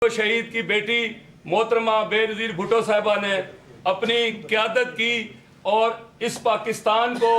शहीद की बेटी मोहतरमा बेनज़ीर भुट्टो साहिबा ने अपनी क़यादत की और इस पाकिस्तान को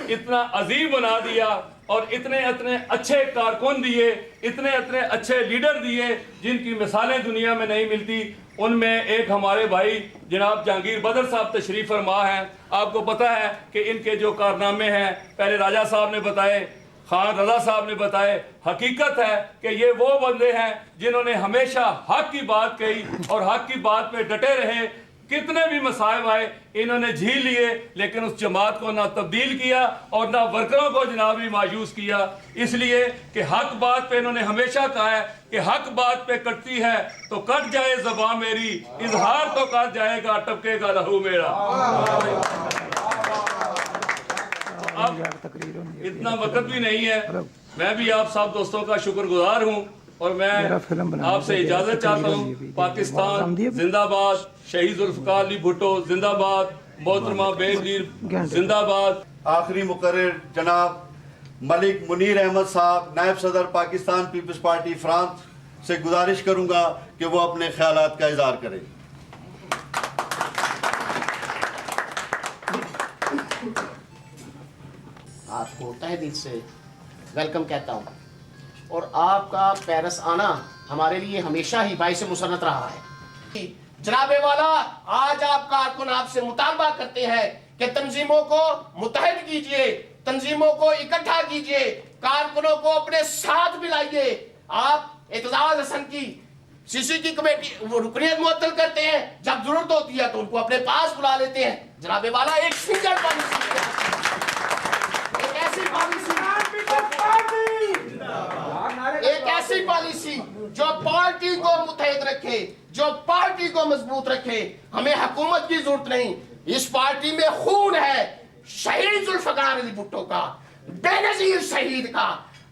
इतना अजीम बना दिया और इतने इतने अच्छे कारकुन दिए, इतने इतने अच्छे लीडर दिए जिनकी मिसालें दुनिया में नहीं मिलती। उनमें एक हमारे भाई जनाब जहांगीर बदर साहब तशरीफ़ फरमा हैं। आपको पता है कि इनके जो कारनामे हैं, पहले राजा साहब ने बताए, खान रजा साहब ने बताए। हकीकत है कि ये वो बंदे हैं जिन्होंने हमेशा हक की बात कही और हक की बात पे डटे रहे। कितने भी मसाइब आए इन्होंने झील लिए, लेकिन उस जमात को ना तब्दील किया और ना वर्करों को जनाब भी मायूस किया। इसलिए कि हक बात पे इन्होंने हमेशा कहा है कि हक बात पे कटती है तो कट जाए ज़बां मेरी, इजहार तो कर जाएगा टपकेगा लहू मेरा। अब इतना वक्त भी नहीं है, मैं भी आप सब दोस्तों का शुक्रगुजार हूँ और मैं आपसे इजाजत चाहता हूँ। पाकिस्तान जिंदाबाद, शहीद जुल्फ़िकार अली भुट्टो जिंदाबाद, मोहतरमा बेनज़ीर जिंदाबाद। आखिरी मुकर्रर जनाब मलिक मुनीर अहमद साहब, नायब सदर पाकिस्तान पीपल्स पार्टी फ्रांस से गुजारिश करूंगा कि वो अपने ख्यालात का इज़हार करें। आपको तहे दिल से वेलकम कहता हूँ और आपका पेरिस आना हमारे लिए हमेशा ही बाइस मुसन्नत रहा है। जनाबे वाला, आज आप कारकुन आपसे मुतालबा करते हैं कि तंजीमों को मुत्तहिद कीजिए, तंजीमों को इकट्ठा कीजिए, कारकुनों को अपने साथ मिलाइए। आप एतजाज हसन की सीसी की कमेटी वो रुकनियत मुअत्तल करते हैं, जब जरूरत होती है तो उनको अपने पास बुला लेते हैं। जनाबे वाला, एक सिंगल पॉलिसी, एक ऐसी पॉलिसी जो पार्टी को मुत्तहिद रखे, जो पार्टी को मजबूत रखे। हमें हुकूमत की जरूरत नहीं, इस पार्टी में खून है शहीद जुल्फ़िकार अली भुट्टो का, बेनज़ीर शहीद का।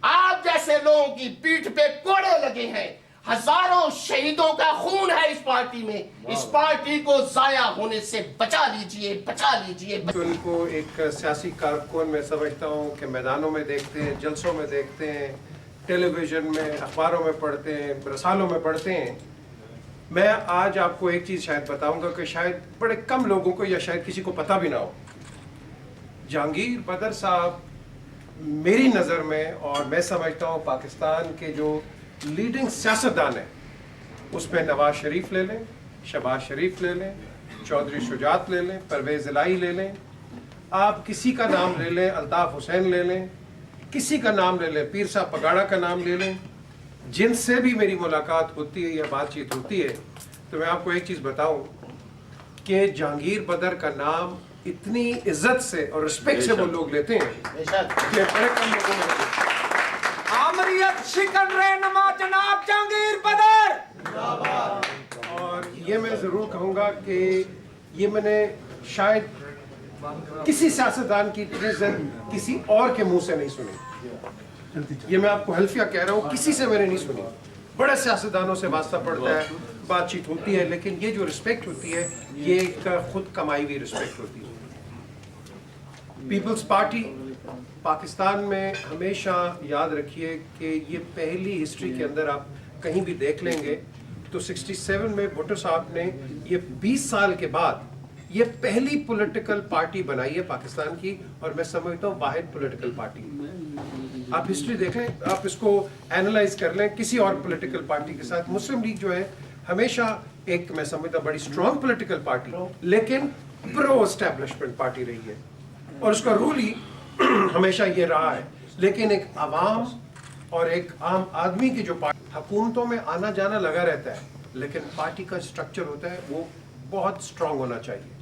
आप जैसे लोगों की पीठ पे कोड़े लगे हैं, हजारों शहीदों का खून है इस पार्टी में। इस पार्टी को जाया होने से बचा लीजिए, बचा लीजिए। उनको एक सियासी कारकुन मैं समझता हूँ कि मैदानों में देखते हैं, जलसों में देखते हैं, टेलीविज़न में, अखबारों में पढ़ते हैं, रसालों में पढ़ते हैं। मैं आज आपको एक चीज़ शायद बताऊंगा कि शायद बड़े कम लोगों को या शायद किसी को पता भी ना हो। जहांगीर बदर साहब मेरी नज़र में, और मैं समझता हूँ पाकिस्तान के जो लीडिंग सियासतदान है, उसमें नवाज शरीफ ले लें, शहबाज शरीफ ले लें, चौधरी शुजात ले लें, परवेज़ इलाही ले लें, आप किसी का नाम ले लें, अल्ताफ़ हुसैन ले लें, किसी का नाम ले लें, पीर साहब पगाड़ा का नाम ले लें, जिनसे भी मेरी मुलाकात होती है या बातचीत होती है, तो मैं आपको एक चीज़ बताऊं कि जहांगीर बदर का नाम इतनी इज्जत से और रिस्पेक्ट से वो लोग लेते हैं कि बड़े कम लोगों में। आमरीयत शिकन रहनुमा जनाब जहांगीर बदर। और ये मैं ज़रूर कहूँगा कि ये मैंने शायद किसी सियासतदान की किसी और के मुंह से नहीं सुनी। ये मैं आपको हल्फिया कह रहा हूँ, किसी से मैंने नहीं सुनी। बड़े सियासतदानों से वास्ता पड़ता है, बातचीत होती है, लेकिन ये जो रिस्पेक्ट होती है ये एक खुद कमाई हुई रिस्पेक्ट होती है। पीपल्स पार्टी पाकिस्तान में हमेशा याद रखिए कि ये पहली हिस्ट्री के अंदर आप कहीं भी देख लेंगे तो 67 में भुट्टो साहब ने ये 20 साल के बाद ये पहली पॉलिटिकल पार्टी बनाई है पाकिस्तान की, और मैं समझता हूँ वाहिद पॉलिटिकल पार्टी। आप हिस्ट्री देखें, आप इसको एनालाइज कर लें किसी और पॉलिटिकल पार्टी के साथ। मुस्लिम लीग जो है हमेशा एक, मैं समझता बड़ी स्ट्रॉन्ग पॉलिटिकल पार्टी, लेकिन प्रो एस्टेब्लिशमेंट पार्टी रही है और उसका रूल ही हमेशा ये रहा है। लेकिन एक आवाम और एक आम आदमी की जो पार्टी, हुकूमतों में आना जाना लगा रहता है, लेकिन पार्टी का स्ट्रक्चर होता है वो बहुत स्ट्रांग होना चाहिए।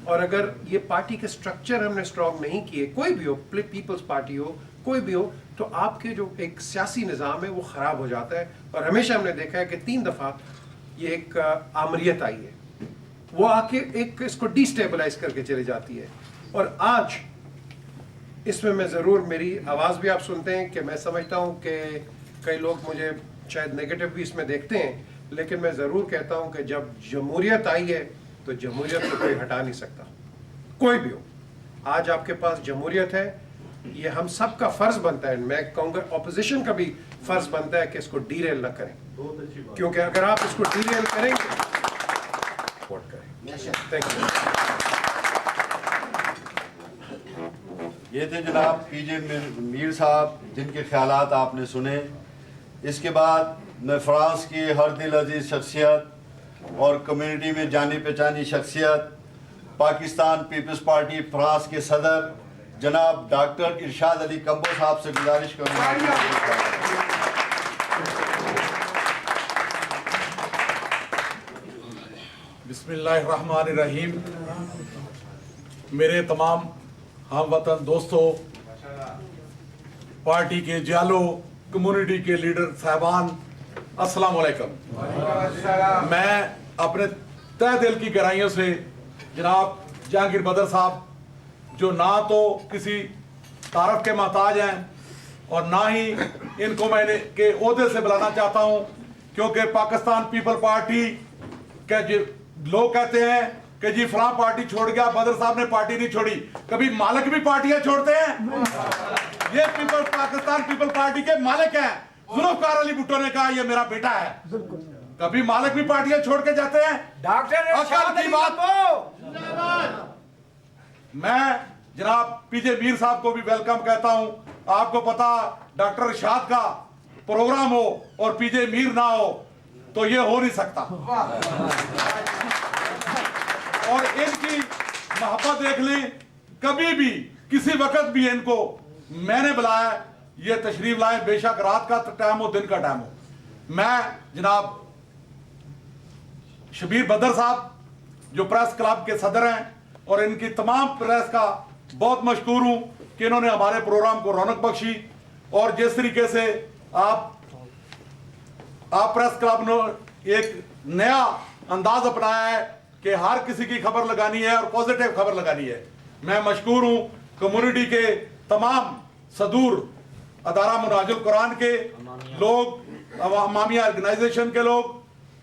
और अगर ये पार्टी के स्ट्रक्चर हमने स्ट्रांग नहीं किए, कोई भी हो, पीपल्स पार्टी हो, कोई भी हो, तो आपके जो एक सियासी निज़ाम है वो ख़राब हो जाता है। और हमेशा हमने देखा है कि 3 दफ़ा ये एक आमरीत आई है, वो आके एक इसको डिस्टेबलाइज करके चली जाती है। और आज इसमें मैं ज़रूर, मेरी आवाज़ भी आप सुनते हैं कि मैं समझता हूँ कि कई लोग मुझे शायद नेगेटिव भी इसमें देखते हैं, लेकिन मैं ज़रूर कहता हूँ कि जब जमहूरियत आई है तो जमहूरियत को कोई हटा नहीं सकता, कोई भी हो। आज आपके पास जमहूरियत है, ये हम सब का फ़र्ज़ बनता है, मैं कहूँगा ऑपोजिशन का भी फ़र्ज़ बनता है कि इसको डीरेल ना करें। क्योंकि अगर आप इसको डिरेल करेंगे सपोर्ट करेंगे। Thank you. ये थे जनाब पीजे मीर साहब जिनके ख्यालात आपने सुने। इसके बाद मैं फ्रांस की हर दिल अजीज शख्सियत और कम्युनिटी में जानी पहचानी शख्सियत पाकिस्तान पीपल्स पार्टी फ्रांस के सदर जनाब डॉक्टर इरशाद अली कम्बो साहब से गुजारिश करूँगा। बिस्मिल्लाहिर्रहमानिर्रहीम। मेरे तमाम हम वतन दोस्तों, पार्टी के जालो, कम्युनिटी के लीडर साहबान, अस्सलाम वालेकुम। मैं अपने तहे दिल की गहराइयों से जनाब जहांगीर बदर साहब, जो ना तो किसी तारफ के मोहताज हैं और ना ही इनको मैंने के ओहदे से बुलाना चाहता हूं, क्योंकि पाकिस्तान पीपल पार्टी के जो लोग कहते हैं कि जी फलां पार्टी छोड़ गया, बदर साहब ने पार्टी नहीं छोड़ी। कभी मालिक भी पार्टियां छोड़ते हैं? ये पाकिस्तान पीपल पार्टी के मालिक हैं। जुल्फकार अली भुट्टो ने कहा ये मेरा बेटा है। कभी मालिक भी पार्टियां छोड़ के जाते हैं? डॉक्टर अकल की बात हो। मैं जनाब पीजे मीर साहब को भी वेलकम कहता हूं। आपको पता डॉक्टर इरशाद का प्रोग्राम हो और पीजे मीर ना हो तो ये हो नहीं सकता। और इनकी मोहब्बत देख लें, कभी भी किसी वक्त भी इनको मैंने बुलाया, ये तशरीफ लाए, बेशक रात का टाइम हो दिन का टाइम हो। मैं जनाब शबीर बदर साहब जो प्रेस क्लब के सदर हैं और इनकी तमाम प्रेस का बहुत मशकूर हूं कि इन्होंने हमारे प्रोग्राम को रौनक बख्शी। और जिस तरीके से आप प्रेस क्लब ने एक नया अंदाज अपनाया है कि हर किसी की खबर लगानी है और पॉजिटिव खबर लगानी है, मैं मशकूर हूं। कम्युनिटी के तमाम सदूर अदारा मुनाजुल कुरान के लोग, अमामिया ऑर्गेनाइजेशन के लोग,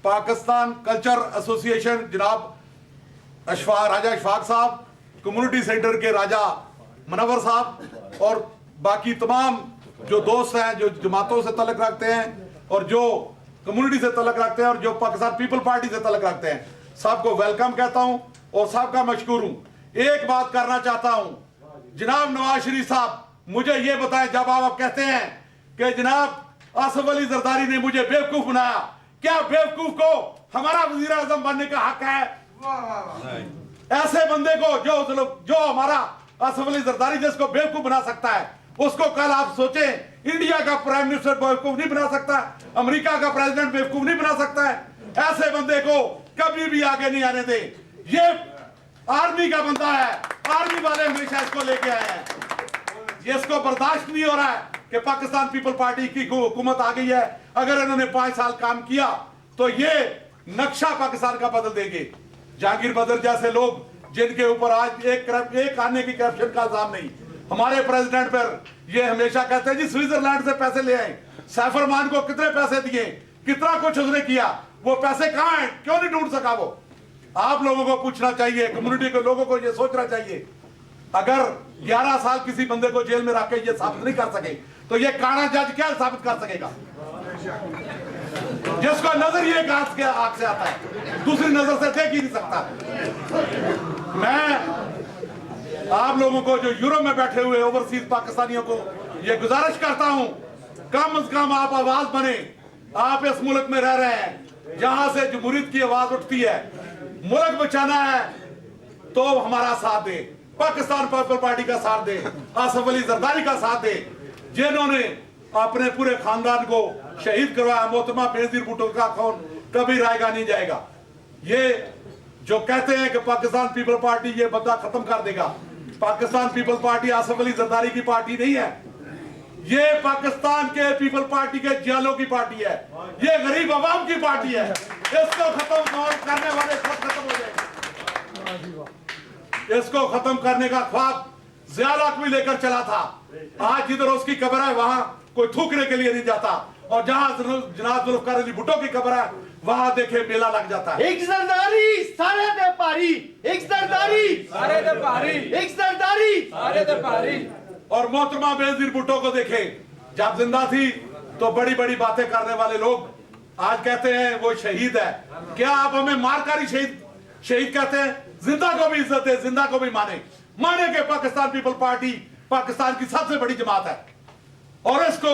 पाकिस्तान कल्चर एसोसिएशन जनाब राजा अशफाक साहब, कम्युनिटी सेंटर के राजा मनवर साहब और बाकी तमाम जो दोस्त हैं जो जमातों से तल्लुक़ रखते हैं और जो कम्युनिटी से तल्लुक़ रखते हैं और जो पाकिस्तान पीपल पार्टी से तल्लुक़ रखते हैं, सबको वेलकम कहता हूं और सबका मशकूर हूं। एक बात करना चाहता हूं, जनाब नवाज शरीफ साहब, मुझे ये बताएं, जब आप कहते हैं कि जनाब आसिफ अली जरदारी ने मुझे बेवकूफ बनाया, क्या बेवकूफ को हमारा वजीर आजम बनने का हक है? ऐसे बंदे को जो हमारा आसिफ अली जरदारी जिसको बेवकूफ बना सकता है, उसको कल आप सोचें इंडिया का प्राइम मिनिस्टर बेवकूफ नहीं बना सकता, अमेरिका का प्रेसिडेंट बेवकूफ नहीं बना सकता है। ऐसे बंदे को कभी भी आगे नहीं आने दे। ये आर्मी का बंदा है, आर्मी वाले हमेशा इसको लेके आए हैं। इसको बर्दाश्त नहीं हो रहा है कि पाकिस्तान पीपल पार्टी की हुकूमत आ गई है। अगर इन्होंने 5 साल काम किया तो ये नक्शा पाकिस्तान का बदल देंगे। जहांगीर बदर जैसे लोग जिनके ऊपर आज एक आने की करप्शन का इल्जाम नहीं, हमारे प्रेसिडेंट पर ये हमेशा कहते हैं जी स्विट्जरलैंड से पैसे ले आए, सैफरमान को कितने पैसे दिए, कितना कुछ उसने किया, वो पैसे कहां हैं, क्यों नहीं ढूंढ सका वो? आप लोगों को पूछना चाहिए, कम्युनिटी के लोगों को ये सोचना चाहिए। अगर 11 साल किसी बंदे को जेल में रख के ये साबित नहीं कर सके तो ये काना जज क्या साबित कर सकेगा? जिसको नजर ये आंख से आता है, दूसरी नजर से देख ही नहीं सकता। मैं आप लोगों को जो यूरोप में बैठे हुए ओवरसीज पाकिस्तानियों को ये गुजारिश करता हूं, कम से कम आप आवाज बने। आप इस मुल्क में रह रहे हैं जहां से जमहूरियत की आवाज उठती है, मुल्क बचाना है तो हमारा साथ दे, पाकिस्तान पीपल पार्टी का साथ दे, आसिफ अली जरदारी का साथ दे, जिन्होंने अपने पूरे खानदान को शहीद करवाया। मोहतरमा बेनजीर भुट्टो का खून कभी रायगा नहीं जाएगा। ये जो कहते हैं कि पाकिस्तान पीपल पार्टी ये बंदा खत्म कर देगा, पाकिस्तान पीपल पार्टी आसिफ अली जरदारी की पार्टी नहीं है, ये पाकिस्तान के पीपल पार्टी के जियालों की पार्टी है, ये गरीब आवाम की पार्टी है। इसको खत्म करने वाले सब खत्म हो जाएंगे। इसको खत्म करने का ख्वाब ज़िया भी लेकर चला था। आज जिधर उसकी कब्र है वहां कोई थूकने के लिए नहीं जाता, और जहां जनाब जुल्फकार अली भुट्टो की कब्र है वहां देखे मेला लग जाता है। एक जरदारी सारे दे पारी, एक जरदारी सारे दे पारी, एक जरदारी सारे दे पारी। और मोहतरमा बेनजीर भुट्टो को देखे, जब जिंदा थी तो बड़ी बड़ी बातें करने वाले लोग आज कहते हैं वो शहीद है। क्या आप हमें मारकारी शहीद कहते हैं? जिंदा को भी इज्जत है, जिंदा को भी माने के पाकिस्तान पीपल पार्टी पाकिस्तान की सबसे बड़ी जमात है और इसको